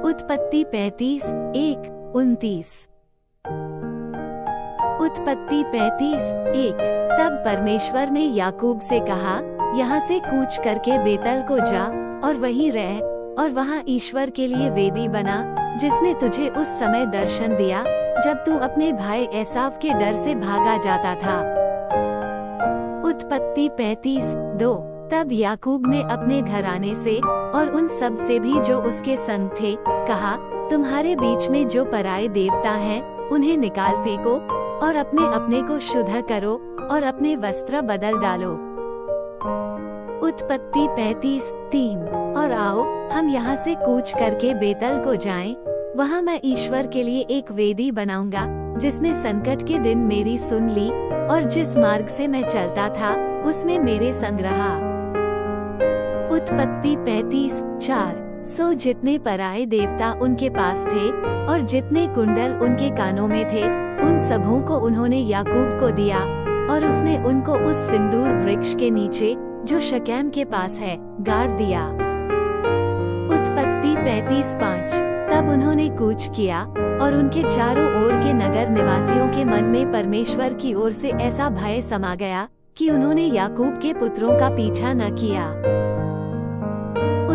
उत्पत्ति 35:1-29। उत्पत्ति 35:1। तब परमेश्वर ने याकूब से कहा, यहाँ से कूच करके बेतल को जा और वहीं रह, और वहाँ ईश्वर के लिए वेदी बना, जिसने तुझे उस समय दर्शन दिया जब तू अपने भाई एसाव के डर से भागा जाता था। उत्पत्ति 35:2। तब याकूब ने अपने घराने से और उन सब से भी जो उसके संग थे कहा, तुम्हारे बीच में जो पराये देवता हैं, उन्हें निकाल फेंको और अपने अपने को शुद्ध करो और अपने वस्त्र बदल डालो। उत्पत्ति 35:3। और आओ, हम यहाँ से कूच करके बेतल को जाएं, वहाँ मैं ईश्वर के लिए एक वेदी बनाऊंगा, जिसने संकट के दिन मेरी सुन ली और जिस मार्ग से मैं चलता था उसमें मेरे संग रहा। उत्पत्ति 35:4। सो जितने पराये देवता उनके पास थे और जितने कुंडल उनके कानों में थे, उन सबों को उन्होंने याकूब को दिया, और उसने उनको उस सिंदूर वृक्ष के नीचे जो शकेम के पास है गाड़ दिया। उत्पत्ति 35:5। तब उन्होंने कूच किया और उनके चारों ओर के नगर निवासियों के मन में परमेश्वर की ओर से ऐसा भय समा गया कि उन्होंने याकूब के पुत्रों का पीछा न किया।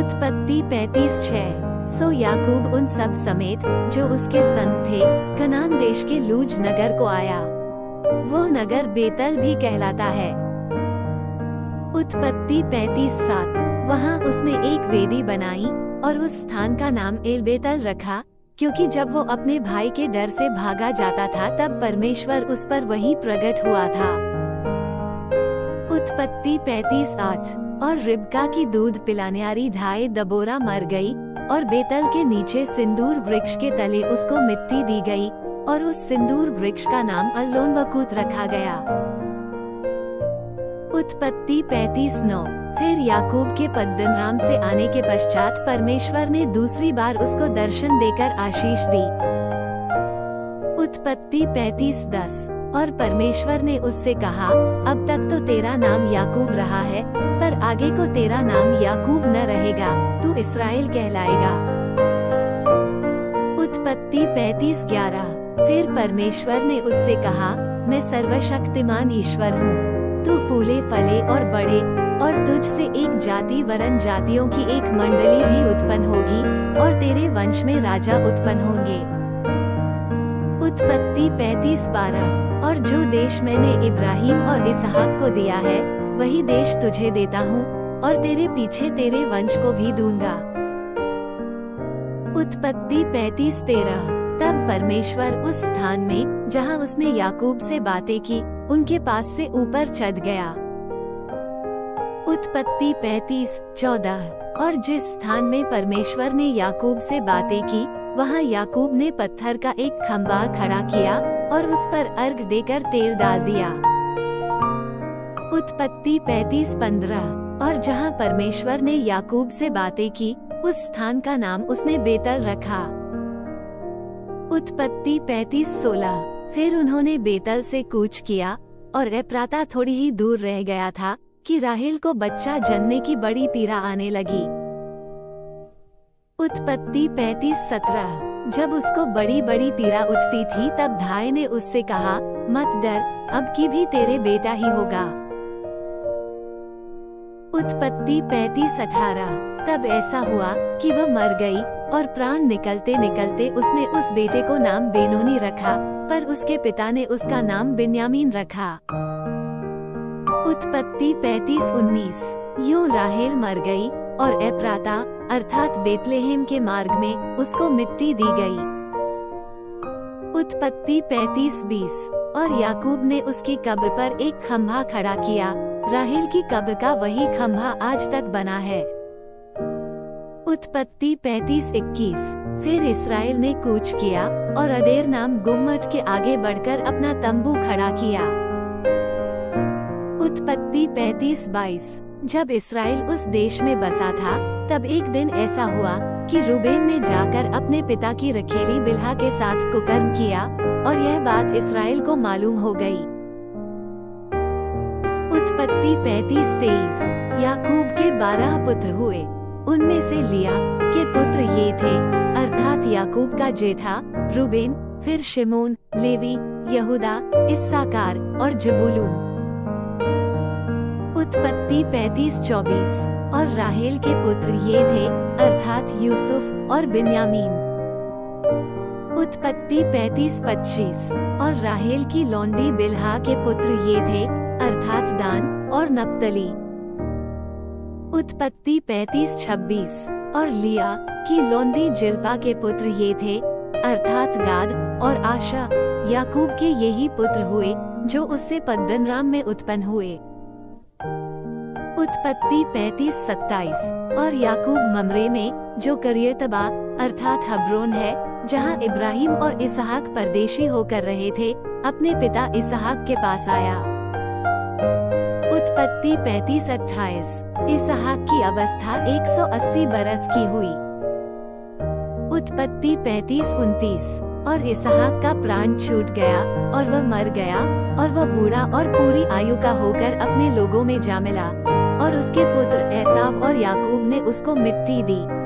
उत्पत्ति 35:6। सो याकूब उन सब समेत जो उसके संग थे कनान देश के लूज नगर को आया। वो नगर बेतल भी कहलाता है। उत्पत्ति 35:7। वहाँ उसने एक वेदी बनाई और उस स्थान का नाम एलबेतल रखा, क्योंकि जब वो अपने भाई के डर से भागा जाता था तब परमेश्वर उस पर वहीं प्रकट हुआ था। उत्पत्ति 35:8। और रिबका की दूध पिलाने वाली धाय दबोरा मर गई, और बेतल के नीचे सिंदूर वृक्ष के तले उसको मिट्टी दी गई, और उस सिंदूर वृक्ष का नाम अल्लोन बकूत रखा गया। उत्पत्ति 35:9। फिर याकूब के पद्दनराम से आने के पश्चात परमेश्वर ने दूसरी बार उसको दर्शन देकर आशीष दी। उत्पत्ति 35:10। और परमेश्वर ने उससे कहा, अब तक तो तेरा नाम याकूब रहा है, पर आगे को तेरा नाम याकूब न रहेगा, तू इस्राएल कहलाएगा। उत्पत्ति 35:11। फिर परमेश्वर ने उससे कहा, मैं सर्वशक्तिमान ईश्वर हूँ, तू फूले फले और बढ़े, और तुझ से एक जाति वरन जातियों की एक मंडली भी उत्पन्न होगी, और तेरे वंश में राजा उत्पन्न होंगे। उत्पत्ति 35:12। और जो देश मैंने इब्राहिम और इसहाक को दिया है, वही देश तुझे देता हूँ, और तेरे पीछे तेरे वंश को भी दूंगा। उत्पत्ति 35:13। तब परमेश्वर उस स्थान में जहाँ उसने याकूब से बातें की, उनके पास से ऊपर चढ़ गया। उत्पत्ति 35:14। और जिस स्थान में परमेश्वर ने याकूब से बातें की, वहाँ याकूब ने पत्थर का एक खम्भा खड़ा किया और उस पर अर्घ देकर तेल डाल दिया। उत्पत्ति 35:15। और जहाँ परमेश्वर ने याकूब से बातें की, उस स्थान का नाम उसने बेतल रखा। उत्पत्ति 35:16। फिर उन्होंने बेतल से कूच किया, और एप्राता थोड़ी ही दूर रह गया था कि राहेल को बच्चा जनने की बड़ी पीड़ा आने लगी। उत्पत्ति 35:17। जब उसको बड़ी बड़ी पीड़ा उठती थी, तब धाय ने उससे कहा, मत डर, अब की भी तेरे बेटा ही होगा। उत्पत्ति 35:18। तब ऐसा हुआ कि वह मर गई, और प्राण निकलते निकलते उसने उस बेटे को नाम बेनोनी रखा, पर उसके पिता ने उसका नाम बिन्यामीन रखा। उत्पत्ति 35:19। यूं राहेल मर गई, और एप्राता अर्थात बेतलेहेम के मार्ग में उसको मिट्टी दी गई। उत्पत्ति 35:20। और याकूब ने उसकी कब्र पर एक खम्भा खड़ा किया, राहेल की कब्र का वही खम्भा आज तक बना है। उत्पत्ति 35:21। फिर इस्राएल ने कूच किया और अदेर नाम गुम्मट के आगे बढ़कर अपना तंबू खड़ा किया। उत्पत्ति 35:22। जब इस्राएल उस देश में बसा था, तब एक दिन ऐसा हुआ कि रूबेन ने जाकर अपने पिता की रखेली बिल्हा के साथ कुकर्म किया, और यह बात इस्राएल को मालूम हो गई। उत्पत्ति 35:23। याकूब के 12 पुत्र हुए, उनमें से लिया के पुत्र ये थे, अर्थात याकूब का जेठा रूबेन, फिर शिमोन, लेवी, यहूदा, इस्साकार और जबूलून। उत्पत्ति 35-24। और राहेल के पुत्र ये थे, अर्थात यूसुफ और बिन्यामीन। उत्पत्ति 35-25। और राहेल की लौंडी बिल्हा के पुत्र ये थे, अर्थात दान और नप्तली। उत्पत्ति 35-26। और लिया की लौंडी जिल्पा के पुत्र ये थे, अर्थात गाद और आशा। याकूब के यही पुत्र हुए जो उससे पद्दनराम में उत्पन्न हुए। उत्पत्ति 35-27। और याकूब ममरे में, जो करियतबा अर्थात हब्रोन है, जहाँ इब्राहिम और इसहाक परदेशी होकर रहे थे, अपने पिता इसहाक के पास आया। उत्पत्ति 35-28। इसहाक की अवस्था 180 बरस की हुई। उत्पत्ति 35-29। और इसहाक का प्राण छूट गया और वह मर गया, और वह बूढ़ा और पूरी आयु का होकर अपने लोगों में जा मिला, और उसके पुत्र एसाव और याकूब ने उसको मिट्टी दी।